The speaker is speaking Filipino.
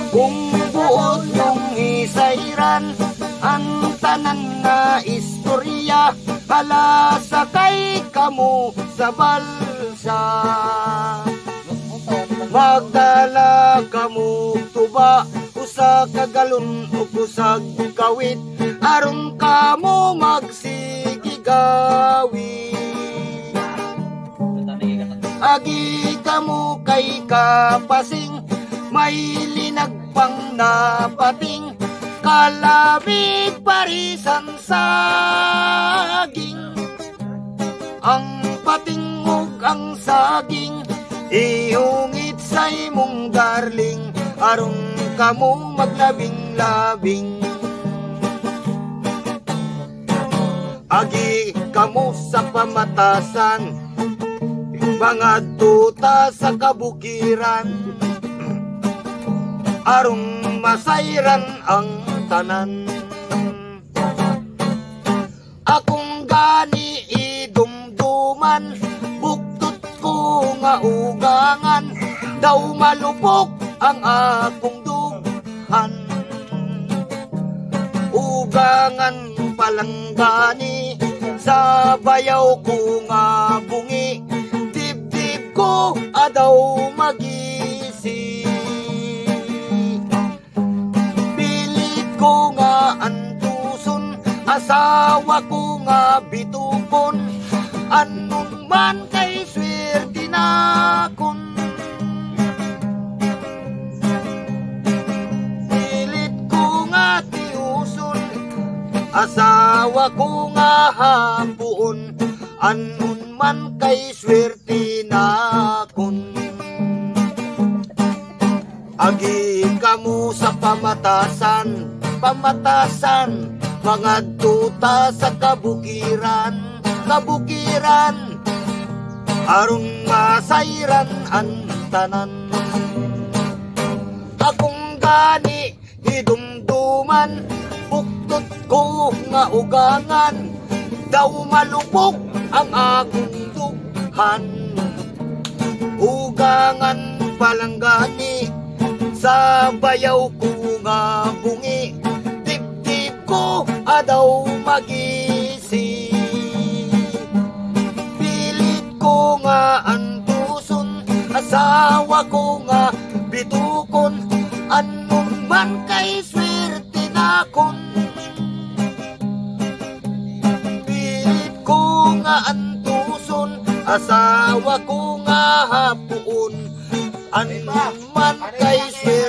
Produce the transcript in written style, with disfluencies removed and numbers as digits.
Kung buot mong isayran ang tanan na istorya, hala sakay kamo sa balsa. Magdala kamo tuba, usa ka galon o kusag kawit, aron kamo magsigigawit. Agi kamo kay kapasing, may linagpang napating, kalabig parisan saging. Ang patingog ang saging, ihungit sa imong darling, aron kamo maglabing-labing. Agi kamo sa pamatasan, mga tuta sa kabukiran, aron masayran ang tanan. Akong gani idumduman, buktot ko nga ugangan, daw malupok ang akong dughan. Ugangan palang gani, sa bayaw ko nga bungi, dibdib ko adaw magisi. Pilit ko nga antuson, asawa ko nga bitukon, anong man kay swerte na kon. Pilit ko nga tiuson, asawa ko nga hapuon, anong man kay swerte na kon. Agi kamo sa pamatasan, pamatasan, mga tuta sa kabukiran, kabukiran, aron masayran ang tanan. Akong gani hidumduman, buktot ko nga ugangan, daw malupok ang akong dughan. Ugangan palang gani, sa bayaw ko nga bungi, dibdib ko adaw magisi. Pilit ko nga antuson, asawa ko nga bitukon, anong man kay swerte na kon. Pilit ko nga antuson, asawa ko nga hapuon, anong man kay swerte